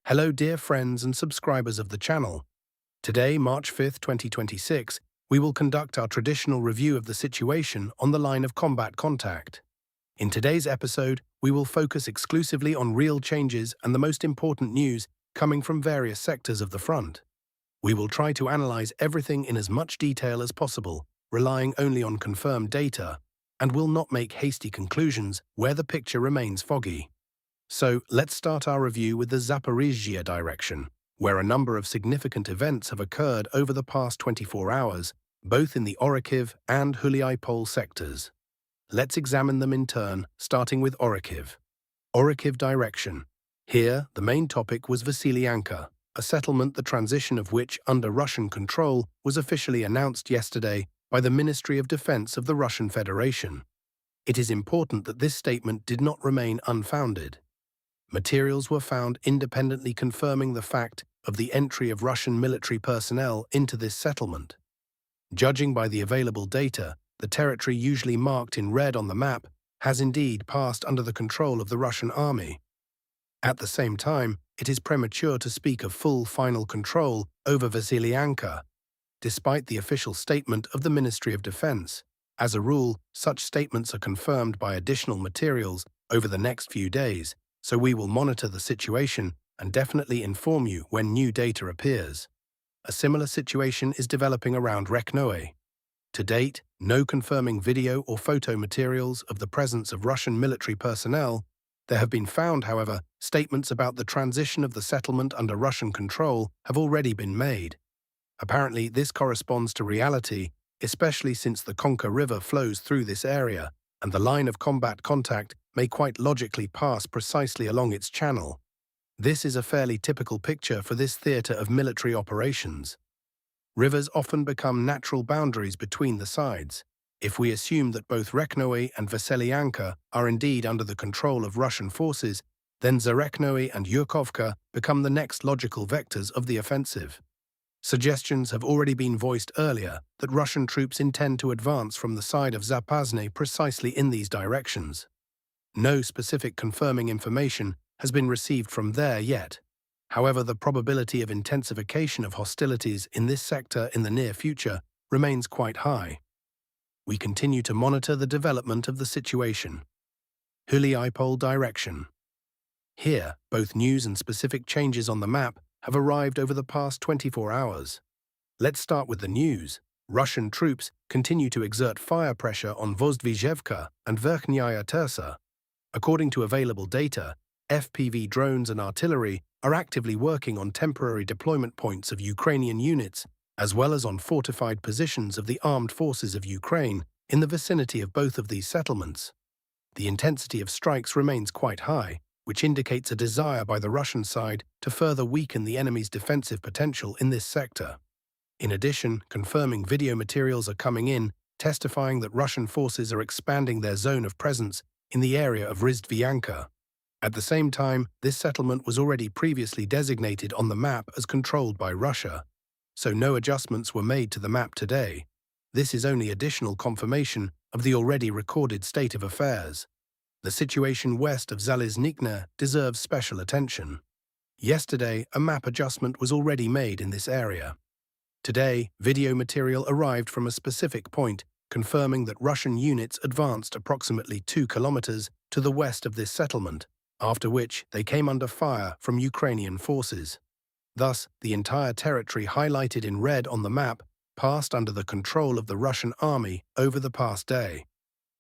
Hello dear friends and subscribers of the channel. Today, March 5th, 2026, we will conduct our traditional review of the situation on the line of combat contact. In today's episode, we will focus exclusively on real changes and the most important news coming from various sectors of the front. We will try to analyze everything in as much detail as possible, relying only on confirmed data, and will not make hasty conclusions where the picture remains foggy. So, let's start our review with the Zaporizhia direction, where a number of significant events have occurred over the past 24 hours, both in the Orikhiv and Huliai Pole sectors. Let's examine them in turn, starting with Orikhiv. Orikhiv direction. Here, the main topic was Vasilyanka, a settlement the transition of which under Russian control was officially announced yesterday by the Ministry of Defense of the Russian Federation. It is important that this statement did not remain unfounded. Materials were found independently confirming the fact of the entry of Russian military personnel into this settlement. Judging by the available data, the territory usually marked in red on the map has indeed passed under the control of the Russian army. At the same time, it is premature to speak of full final control over Vasilyanka, despite the official statement of the Ministry of Defense. As a rule, such statements are confirmed by additional materials over the next few days, so we will monitor the situation and definitely inform you when new data appears. A similar situation is developing around Reknoe. To date, no confirming video or photo materials of the presence of Russian military personnel. There have been found, however, statements about the transition of the settlement under Russian control have already been made. Apparently, this corresponds to reality, especially since the Konka River flows through this area, and the line of combat contact may quite logically pass precisely along its channel. This is a fairly typical picture for this theatre of military operations. Rivers often become natural boundaries between the sides. If we assume that both Reknoe and Vasilyanka are indeed under the control of Russian forces, then Zareknoe and Yurkovka become the next logical vectors of the offensive. Suggestions have already been voiced earlier that Russian troops intend to advance from the side of Zapazne precisely in these directions. No specific confirming information has been received from there yet. However, the probability of intensification of hostilities in this sector in the near future remains quite high. We continue to monitor the development of the situation. Huliai Pole direction. Here, both news and specific changes on the map have arrived over the past 24 hours. Let's start with the news. Russian troops continue to exert fire pressure on Vozdvizhevka and Verkhnyaya Tersa. According to available data, FPV drones and artillery are actively working on temporary deployment points of Ukrainian units, as well as on fortified positions of the armed forces of Ukraine in the vicinity of both of these settlements. The intensity of strikes remains quite high, which indicates a desire by the Russian side to further weaken the enemy's defensive potential in this sector. In addition, confirming video materials are coming in, testifying that Russian forces are expanding their zone of presence in the area of Rizhtvyanka. At the same time, this settlement was already previously designated on the map as controlled by Russia, so no adjustments were made to the map today. This is only additional confirmation of the already recorded state of affairs. The situation west of Zaliznikne deserves special attention. Yesterday, a map adjustment was already made in this area. Today, video material arrived from a specific point, confirming that Russian units advanced approximately 2 kilometers to the west of this settlement, after which they came under fire from Ukrainian forces. Thus, the entire territory highlighted in red on the map passed under the control of the Russian army over the past day.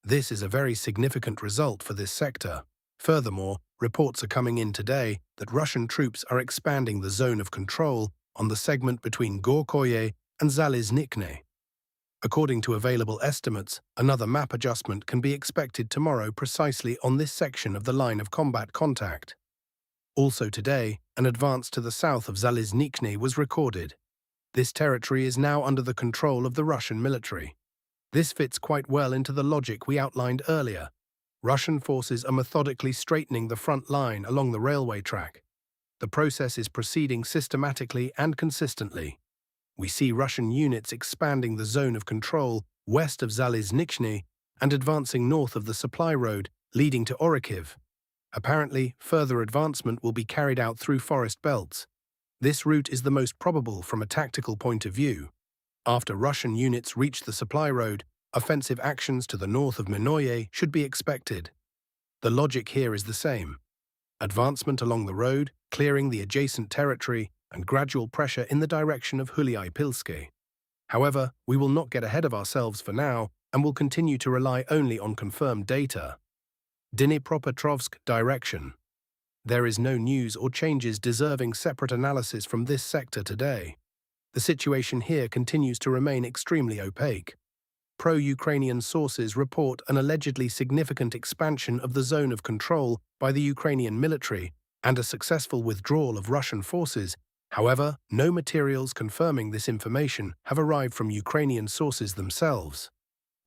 This is a very significant result for this sector. Furthermore, reports are coming in today that Russian troops are expanding the zone of control on the segment between Gorkoye and Zaliznikne. According to available estimates, another map adjustment can be expected tomorrow precisely on this section of the line of combat contact. Also today, an advance to the south of Zaliznikne was recorded. This territory is now under the control of the Russian military. This fits quite well into the logic we outlined earlier. Russian forces are methodically straightening the front line along the railway track. The process is proceeding systematically and consistently. We see Russian units expanding the zone of control west of Zaliznikne and advancing north of the supply road leading to Orikhiv. Apparently, further advancement will be carried out through forest belts. This route is the most probable from a tactical point of view. After Russian units reach the supply road, offensive actions to the north of Minoye should be expected. The logic here is the same. Advancement along the road, clearing the adjacent territory, and gradual pressure in the direction of Huliai-Pilske. However, we will not get ahead of ourselves for now and will continue to rely only on confirmed data. Dnipro direction. There is no news or changes deserving separate analysis from this sector today. The situation here continues to remain extremely opaque. Pro-Ukrainian sources report an allegedly significant expansion of the zone of control by the Ukrainian military and a successful withdrawal of Russian forces. However, no materials confirming this information have arrived from Ukrainian sources themselves.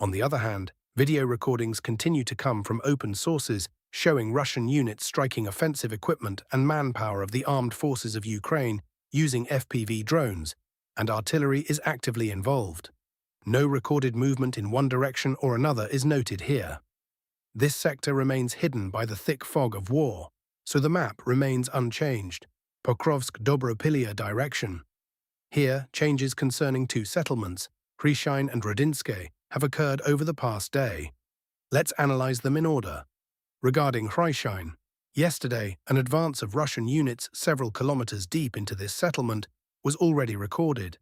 On the other hand, video recordings continue to come from open sources showing Russian units striking offensive equipment and manpower of the armed forces of Ukraine using FPV drones, and artillery is actively involved. No recorded movement in one direction or another is noted here. This sector remains hidden by the thick fog of war, so the map remains unchanged. Pokrovsk Dobropilya direction. Here, changes concerning two settlements, Krasnyi and Rodinske, have occurred over the past day. Let's analyze them in order. Regarding Krasnyi, yesterday, an advance of Russian units several kilometers deep into this settlement was already recorded.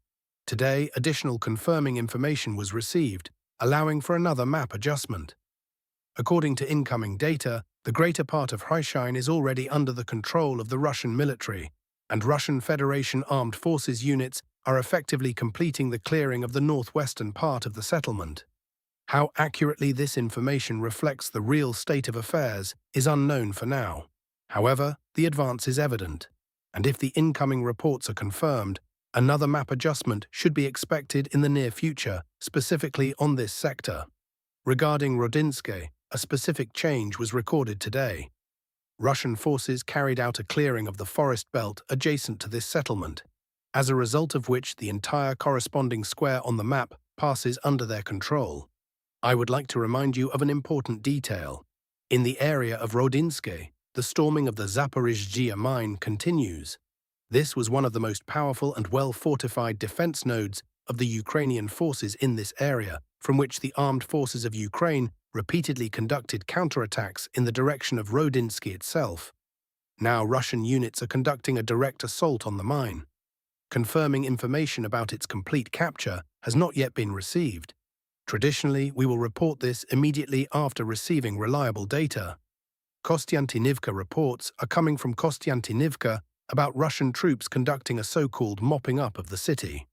Today, additional confirming information was received, allowing for another map adjustment. According to incoming data, the greater part of Krasnyi is already under the control of the Russian military, and Russian Federation Armed Forces units are effectively completing the clearing of the northwestern part of the settlement. How accurately this information reflects the real state of affairs is unknown for now. However, the advance is evident, and if the incoming reports are confirmed, another map adjustment should be expected in the near future, specifically on this sector. Regarding Rodinske, a specific change was recorded today. Russian forces carried out a clearing of the forest belt adjacent to this settlement, as a result of which the entire corresponding square on the map passes under their control. I would like to remind you of an important detail. In the area of Rodinske, the storming of the Zaporizhia mine continues. This was one of the most powerful and well-fortified defense nodes of the Ukrainian forces in this area, from which the armed forces of Ukraine repeatedly conducted counterattacks in the direction of Rodinske itself. Now Russian units are conducting a direct assault on the mine. Confirming information about its complete capture has not yet been received. Traditionally, we will report this immediately after receiving reliable data. Kostiantynivka reports are coming from Kostiantynivka about Russian troops conducting a so-called mopping up of the city.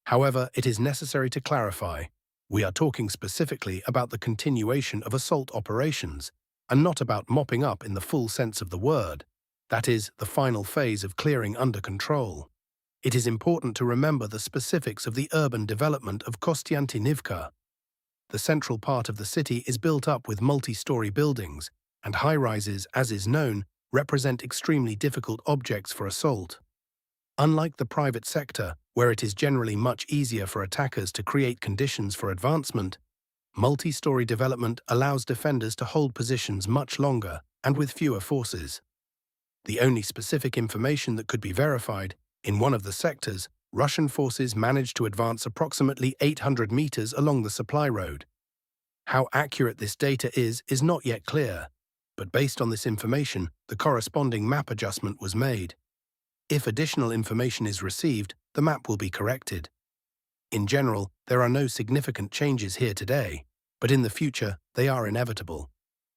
However, it is necessary to clarify. We are talking specifically about the continuation of assault operations, and not about mopping up in the full sense of the word, that is, the final phase of clearing under control. It is important to remember the specifics of the urban development of Kostiantynivka. The central part of the city is built up with multi-story buildings, and high-rises, as is known, represent extremely difficult objects for assault. Unlike the private sector, where it is generally much easier for attackers to create conditions for advancement, multi-story development allows defenders to hold positions much longer and with fewer forces. The only specific information that could be verified, in one of the sectors, Russian forces managed to advance approximately 800 meters along the supply road. How accurate this data is not yet clear, but based on this information, the corresponding map adjustment was made. If additional information is received, the map will be corrected. In general, there are no significant changes here today, but in the future, they are inevitable.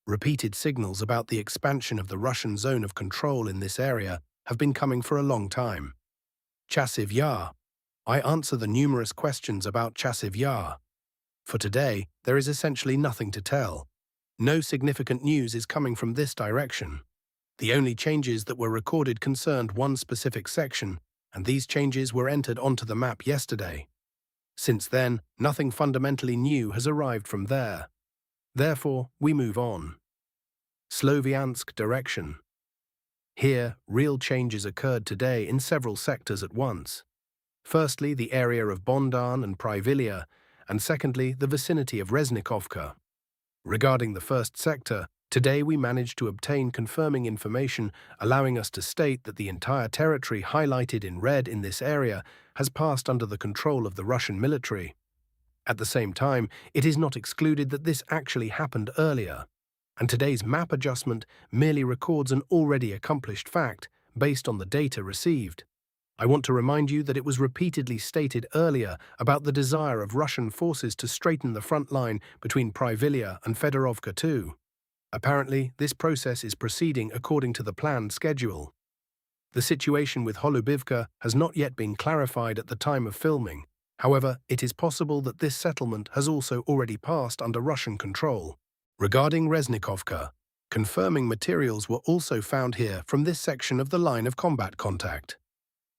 Repeated signals about the expansion of the Russian zone of control in this area have been coming for a long time. Chasiv Yar. I answer the numerous questions about Chasiv Yar. For today, there is essentially nothing to tell. No significant news is coming from this direction. The only changes that were recorded concerned one specific section, and these changes were entered onto the map yesterday. Since then, nothing fundamentally new has arrived from there. Therefore, we move on. Sloviansk direction. Here, real changes occurred today in several sectors at once. Firstly, the area of Bondan and Privilia, and secondly, the vicinity of Reznikovka. Regarding the first sector, Today we managed to obtain confirming information allowing us to state that the entire territory highlighted in red in this area has passed under the control of the Russian military. At the same time, it is not excluded that this actually happened earlier, and today's map adjustment merely records an already accomplished fact based on the data received. I want to remind you that it was repeatedly stated earlier about the desire of Russian forces to straighten the front line between Pryvillia and Fedorovka too. Apparently, this process is proceeding according to the planned schedule. The situation with Holubivka has not yet been clarified at the time of filming. However, it is possible that this settlement has also already passed under Russian control. Regarding Reznikovka, confirming materials were also found here from this section of the line of combat contact.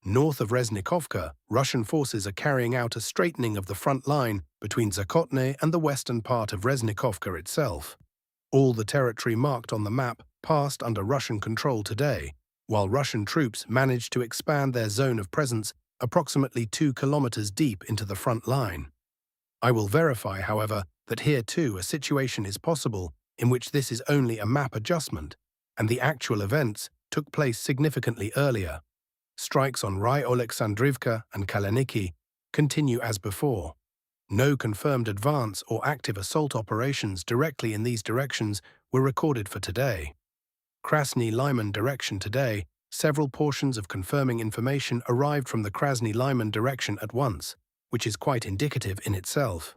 North of Reznikovka, Russian forces are carrying out a straightening of the front line between Zakotne and the western part of Reznikovka itself. All the territory marked on the map passed under Russian control today, while Russian troops managed to expand their zone of presence approximately 2 kilometers deep into the front line. I will verify, however, that here too a situation is possible in which this is only a map adjustment, and the actual events took place significantly earlier. Strikes on Ry-Oleksandrivka and Kalaniki continue as before. No confirmed advance or active assault operations directly in these directions were recorded for today. Krasnyi Lyman direction today, several portions of confirming information arrived from the Krasnyi Lyman direction at once, which is quite indicative in itself.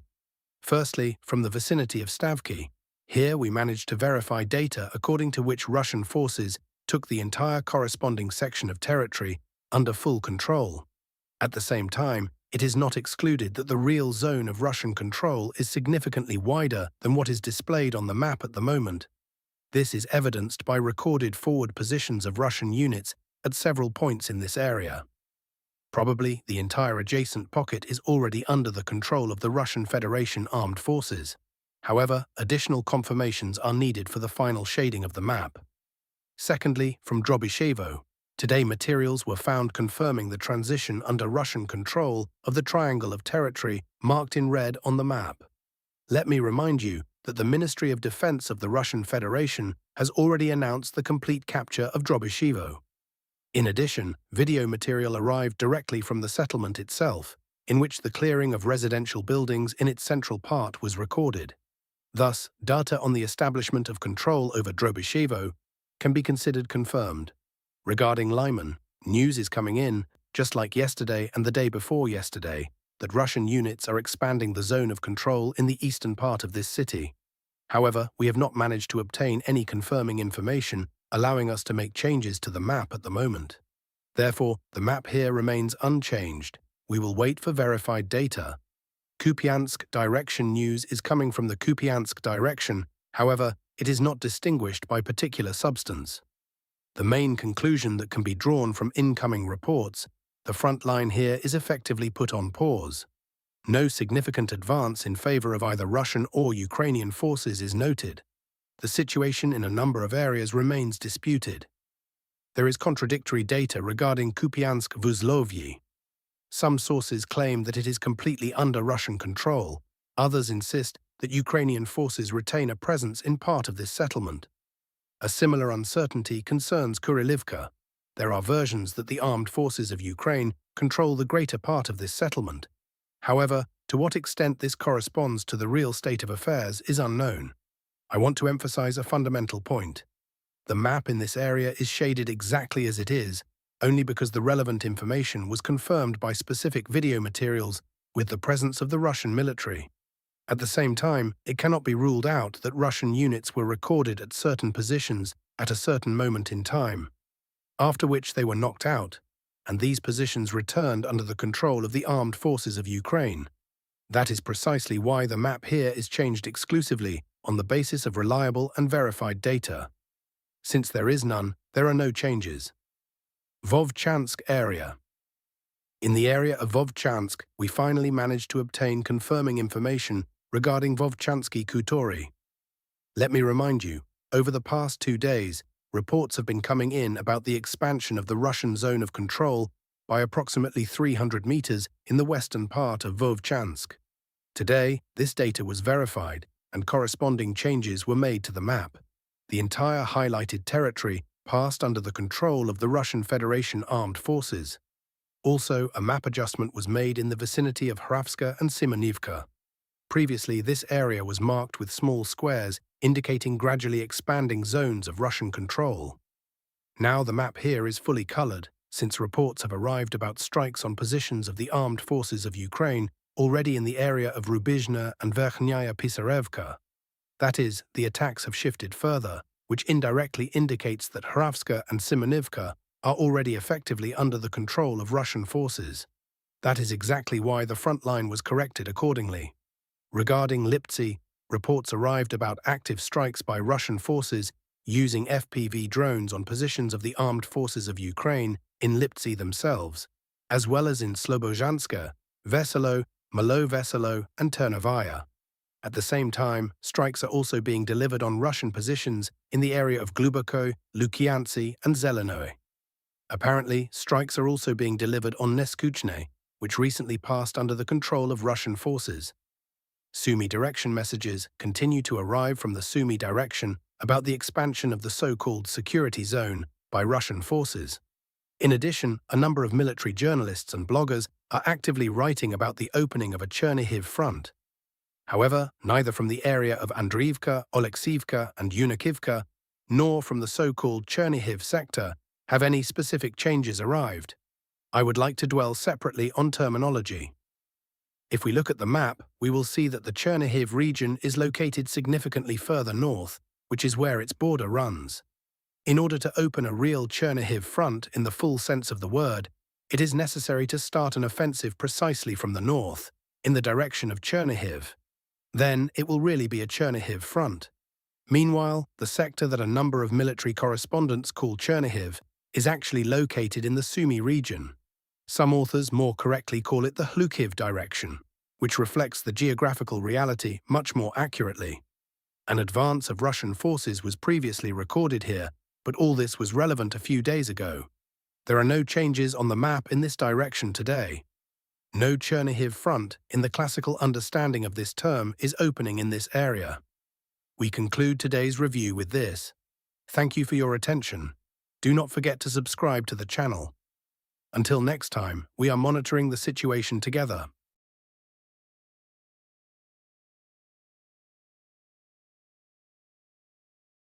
Firstly, from the vicinity of Stavki. Here we managed to verify data according to which Russian forces took the entire corresponding section of territory under full control. At the same time, it is not excluded that the real zone of Russian control is significantly wider than what is displayed on the map at the moment. This is evidenced by recorded forward positions of Russian units at several points in this area. Probably the entire adjacent pocket is already under the control of the Russian Federation armed forces. However, additional confirmations are needed for the final shading of the map. Secondly, from Drobyshevo, today materials were found confirming the transition under Russian control of the triangle of territory marked in red on the map. Let me remind you that the Ministry of Defense of the Russian Federation has already announced the complete capture of Drobyshevo. In addition, video material arrived directly from the settlement itself, in which the clearing of residential buildings in its central part was recorded. Thus, data on the establishment of control over Drobyshevo can be considered confirmed. Regarding Lyman, news is coming in, just like yesterday and the day before yesterday, that Russian units are expanding the zone of control in the eastern part of this city. However, we have not managed to obtain any confirming information allowing us to make changes to the map at the moment. Therefore, the map here remains unchanged. We will wait for verified data. Kupiansk direction news is coming from the Kupiansk direction, however, it is not distinguished by particular substance. The main conclusion that can be drawn from incoming reports, the front line here is effectively put on pause. No significant advance in favor of either Russian or Ukrainian forces is noted. The situation in a number of areas remains disputed. There is contradictory data regarding Kupiansk-Vuzlovyi. Some sources claim that it is completely under Russian control. Others insist that Ukrainian forces retain a presence in part of this settlement. A similar uncertainty concerns Kurilivka. There are versions that the armed forces of Ukraine control the greater part of this settlement. However, to what extent this corresponds to the real state of affairs is unknown. I want to emphasize a fundamental point. The map in this area is shaded exactly as it is, only because the relevant information was confirmed by specific video materials with the presence of the Russian military. At the same time, it cannot be ruled out that Russian units were recorded at certain positions at a certain moment in time, after which they were knocked out, and these positions returned under the control of the armed forces of Ukraine. That is precisely why the map here is changed exclusively on the basis of reliable and verified data. Since there is none, there are no changes. Vovchansk area. In the area of Vovchansk, we finally managed to obtain confirming information regarding Vovchansky Khutori. Let me remind you, over the past 2 days, reports have been coming in about the expansion of the Russian zone of control by approximately 300 meters in the western part of Vovchansk. Today, this data was verified, and corresponding changes were made to the map. the entire highlighted territory passed under the control of the Russian Federation Armed Forces. Also, a map adjustment was made in the vicinity of Hravska and Simonivka. Previously, this area was marked with small squares indicating gradually expanding zones of Russian control. Now the map here is fully colored, since reports have arrived about strikes on positions of the armed forces of Ukraine already in the area of Rubizhna and Verkhnyaya Pisarevka. That is, the attacks have shifted further, which indirectly indicates that Hravska and Simonivka are already effectively under the control of Russian forces. That is exactly why the front line was corrected accordingly. Regarding Liptsi, reports arrived about active strikes by Russian forces using FPV drones on positions of the armed forces of Ukraine in Liptsi themselves, as well as in Slobozhanska, Veselo, Malo Veselo, and Ternavaya. At the same time, strikes are also being delivered on Russian positions in the area of Gluboko, Lukiantsy, and Zelenoe. Apparently, strikes are also being delivered on Neskuchne, which recently passed under the control of Russian forces. Sumy direction messages continue to arrive from the Sumy direction about the expansion of the so-called security zone by Russian forces. In addition, a number of military journalists and bloggers are actively writing about the opening of a Chernihiv front. However, neither from the area of Andriivka, Oleksivka, and Yunikivka, nor from the so-called Chernihiv sector have any specific changes arrived. I would like to dwell separately on terminology. If we look at the map, we will see that the Chernihiv region is located significantly further north, which is where its border runs. In order to open a real Chernihiv front in the full sense of the word, it is necessary to start an offensive precisely from the north, in the direction of Chernihiv. Then it will really be a Chernihiv front. Meanwhile, the sector that a number of military correspondents call Chernihiv is actually located in the Sumy region. Some authors more correctly call it the Hlukiv direction, which reflects the geographical reality much more accurately. An advance of Russian forces was previously recorded here, but all this was relevant a few days ago. There are no changes on the map in this direction today. No Chernihiv front, in the classical understanding of this term, is opening in this area. We conclude today's review with this. Thank you for your attention. Do not forget to subscribe to the channel. Until next time, we are monitoring the situation together.